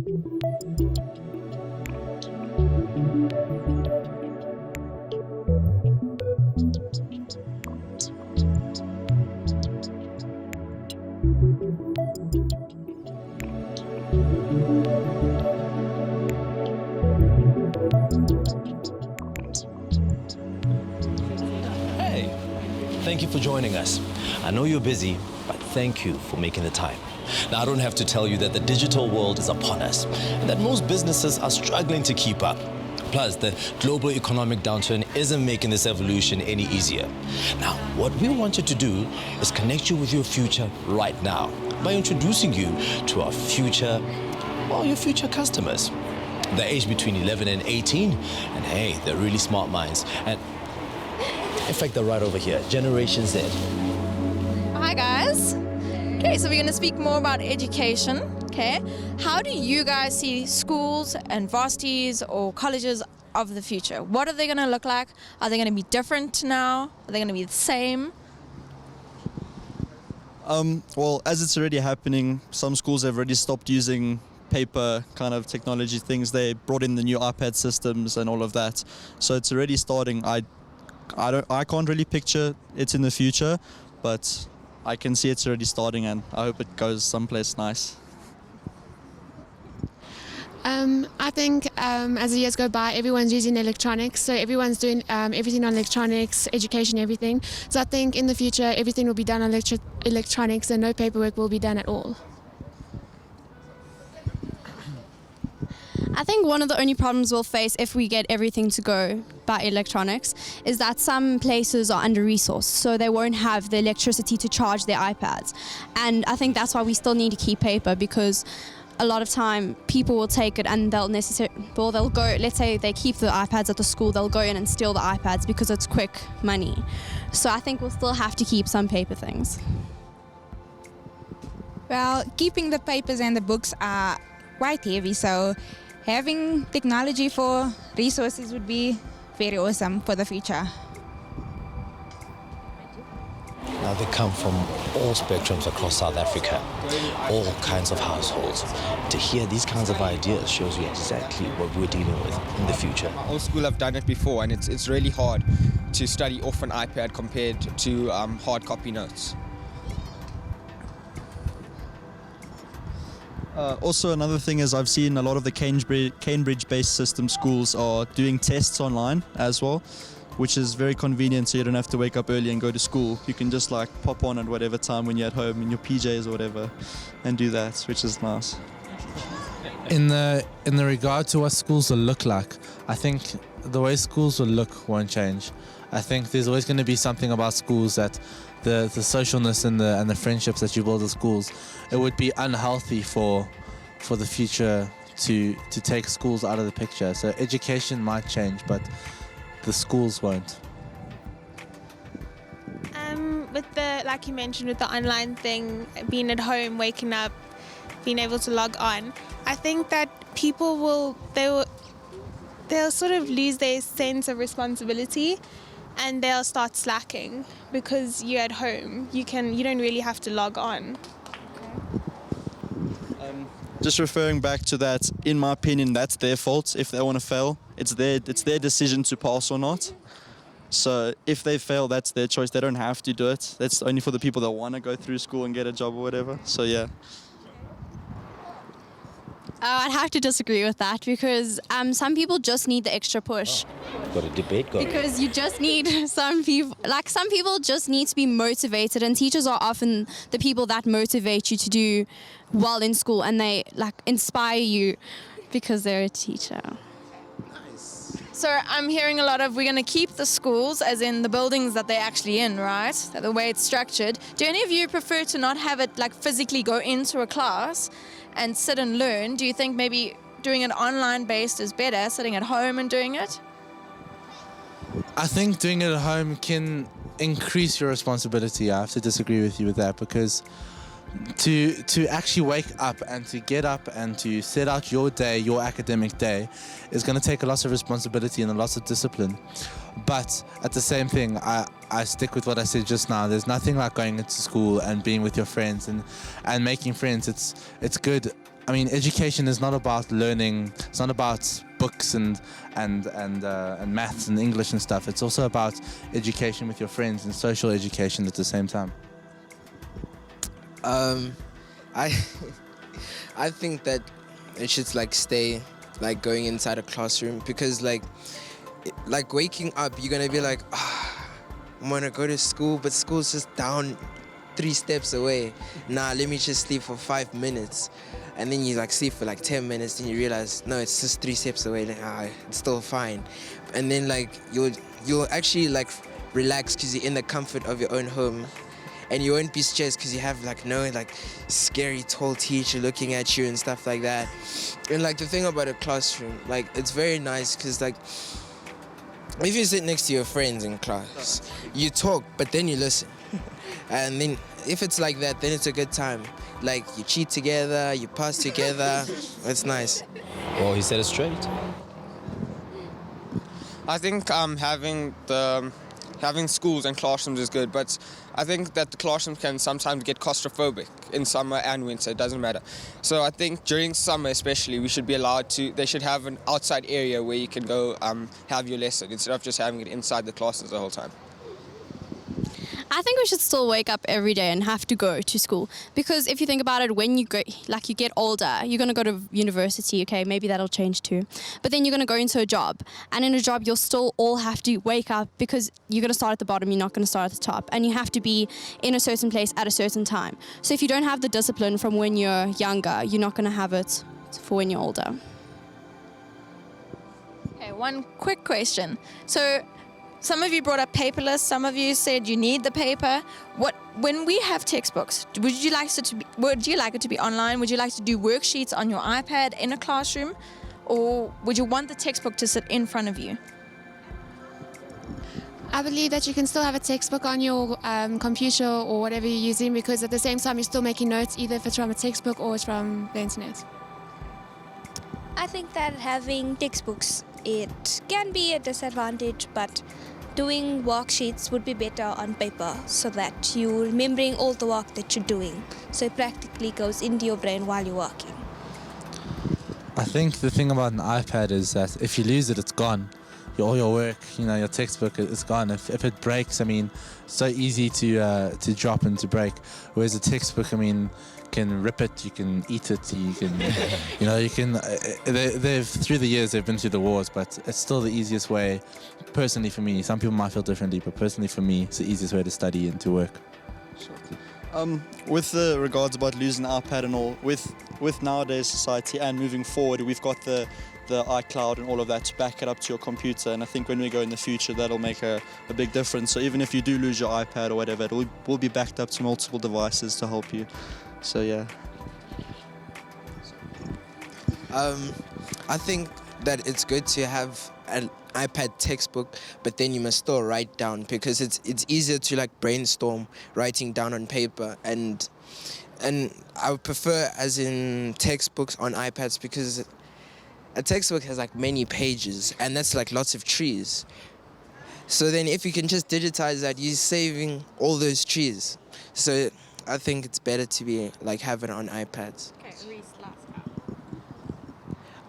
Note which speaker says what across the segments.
Speaker 1: Thank you for joining us. I know you're busy, but thank you for making the time. Now, I don't have to tell you that the digital world is upon us and that most businesses are struggling to keep up. Plus, the global economic downturn isn't making this evolution any easier. Now, what we wanted to do is connect you with your future right now by introducing you to our future, well, your future customers. They're aged between 11 and 18, and hey, they're really smart minds. And in fact, they're right over here, Generation Z.
Speaker 2: Hi guys. Okay, so we're going to speak more about education. Okay, how do you guys see schools and varsities or colleges of the future? What are they going to look like? Are they going to be different now? Are they going to be the same?
Speaker 3: Well, as it's already happening, some schools have already stopped using paper kind of technology things. They brought in the new iPad systems and all of that. So it's already starting. I can't really picture it in the future, but I can see it's already starting, and I hope it goes someplace nice.
Speaker 4: I think as the years go by, everyone's using electronics, so everyone's doing everything on electronics, education, everything. So I think in the future, everything will be done on electronics and no paperwork will be done at all.
Speaker 5: I think one of the only problems we'll face if we get everything to go by electronics is that some places are under-resourced, so they won't have the electricity to charge their iPads. And I think that's why we still need to keep paper, because a lot of time people will take it and they'll go, let's say they keep the iPads at the school, they'll go in and steal the iPads because it's quick money. So I think we'll still have to keep some paper things.
Speaker 6: Well, keeping the papers and the books are quite heavy, so having technology for resources would be very awesome for the future.
Speaker 1: Now, they come from all spectrums across South Africa, all kinds of households. To hear these kinds of ideas shows you exactly what we're dealing with in the future.
Speaker 7: All school have done it before, and it's really hard to study off an iPad compared to hard copy notes.
Speaker 3: Also, another thing is I've seen a lot of the Cambridge-based system schools are doing tests online as well, which is very convenient, so you don't have to wake up early and go to school. You can just like pop on at whatever time when you're at home in your PJs or whatever and do that, which is nice.
Speaker 8: In the regard to what schools will look like, I think the way schools will look won't change. I think there's always going to be something about schools that the socialness and the friendships that you build at schools, it would be unhealthy for the future to take schools out of the picture. So education might change, but the schools won't.
Speaker 9: With the, like you mentioned, with the online thing, being at home, waking up, being able to log on, I think that people they'll sort of lose their sense of responsibility, and they'll start slacking because you're at home. You don't really have to log on.
Speaker 3: Just referring back to that, in my opinion, that's their fault if they want to fail. It's their decision to pass or not. So if they fail, that's their choice. They don't have to do it. That's only for the people that want to go through school and get a job or whatever. So yeah.
Speaker 5: I'd have to disagree with that, because some people just need the extra push.
Speaker 1: Got a debate going.
Speaker 5: Because you just need some people just need to be motivated, and teachers are often the people that motivate you to do well in school, and they inspire you because they're a teacher.
Speaker 2: So I'm hearing a lot of, we're going to keep the schools, as in the buildings that they're actually in, right? The way it's structured. Do any of you prefer to not have it physically go into a class and sit and learn? Do you think maybe doing it online based is better, sitting at home and doing it?
Speaker 8: I think doing it at home can increase your responsibility. I have to disagree with you with that, because to actually wake up and to get up and to set out your day, your academic day, is going to take a lot of responsibility and a lot of discipline. But at the same thing, I stick with what I said just now. There's nothing like going into school and being with your friends and making friends. It's good I mean, education is not about learning. It's not about books and maths and English and stuff. It's also about education with your friends and social education at the same time.
Speaker 10: I I think that it should like stay like going inside a classroom, because like waking up, you're gonna be like, I'm gonna go to school, but school's just down 3 steps away. Nah, let me just sleep for 5 minutes. And then you like sleep for like 10 minutes, and you realize, no, it's just 3 steps away. Like, it's still fine. And then like you'll actually like relax because you're in the comfort of your own home, and you won't be stressed because you have like no like scary tall teacher looking at you and stuff like that. And like the thing about a classroom, like it's very nice because like if you sit next to your friends in class, you talk, but then you listen. And then if it's like that, then it's a good time. Like you cheat together, you pass together. It's nice.
Speaker 1: Well, he said it straight.
Speaker 7: I think having schools and classrooms is good, but I think that the classrooms can sometimes get claustrophobic in summer and winter. It doesn't matter. So I think during summer especially, we should be allowed to. They should have an outside area where you can go have your lesson instead of just having it inside the classes the whole time.
Speaker 5: I think we should still wake up every day and have to go to school, because if you think about it, when you go, like you get older, you're going to go to university, okay, maybe that'll change too, but then you're going to go into a job, and in a job you'll still all have to wake up, because you're going to start at the bottom, you're not going to start at the top, and you have to be in a certain place at a certain time. So if you don't have the discipline from when you're younger, you're not going to have it for when you're older.
Speaker 2: Okay, one quick question. So some of you brought up paperless. Some of you said you need the paper. When we have textbooks, would you like it to be online? Would you like to do worksheets on your iPad in a classroom, or would you want the textbook to sit in front of you?
Speaker 4: I believe that you can still have a textbook on your computer or whatever you're using, because at the same time you're still making notes, either if it's from a textbook or it's from the internet.
Speaker 11: I think that having textbooks, it can be a disadvantage, but doing worksheets would be better on paper, so that you're remembering all the work that you're doing. So it practically goes into your brain while you're working.
Speaker 8: I think the thing about an iPad is that if you lose it, it's gone. All your work, your textbook is gone. If it breaks, I mean, it's so easy to drop and to break. Whereas a textbook, I mean, can rip it, you can eat it, you can, you can. They've through the years they've been through the wars, but it's still the easiest way. Personally, for me, some people might feel differently, but personally for me, it's the easiest way to study and to work.
Speaker 3: With the regards about losing the iPad and all, with nowadays society and moving forward, we've got the iCloud and all of that to back it up to your computer, and I think when we go in the future that'll make a big difference. So even if you do lose your iPad or whatever, it will be backed up to multiple devices to help you. So yeah.
Speaker 10: I think that it's good to have an iPad textbook, but then you must still write down, because it's easier to like brainstorm writing down on paper, and I would prefer as in textbooks on iPads, because a textbook has like many pages, and that's like lots of trees. So then if you can just digitize that, you're saving all those trees. So I think it's better to be like have it on iPads.
Speaker 2: Okay, Reese, last.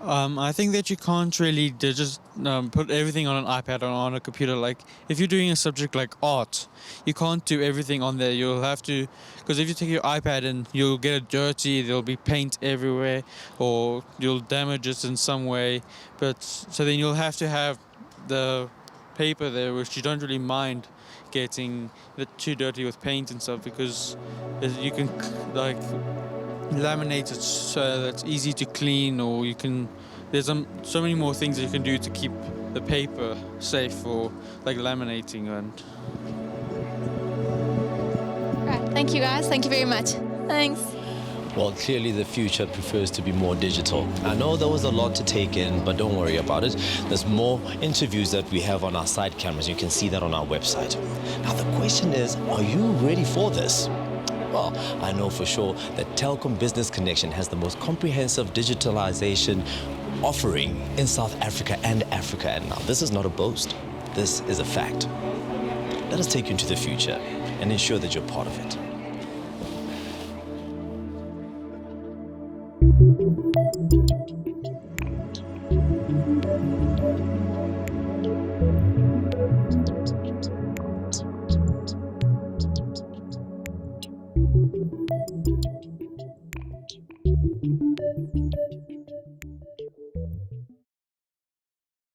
Speaker 12: I think that you can't really just put everything on an iPad or on a computer. Like if you're doing a subject like art, you can't do everything on there. You'll have to, because if you take your iPad and you'll get it dirty, there'll be paint everywhere, or you'll damage it in some way. But so then you'll have to have the paper there, which you don't really mind getting too dirty with paint and stuff, because you can like laminate it so that it's easy to clean, or you can, there's so many more things that you can do to keep the paper safe for like laminating. And
Speaker 2: Right, thank you guys, thank you very much. Thanks.
Speaker 1: Well, clearly the future prefers to be more digital. I know there was a lot to take in, but don't worry about it. There's more interviews that we have on our side cameras. You can see that on our website. Now the question is, are you ready for this? Well, I know for sure that Telkom Business Connection has the most comprehensive digitalization offering in South Africa and Africa. And now this is not a boast. This is a fact. Let us take you into the future and ensure that you're part of it.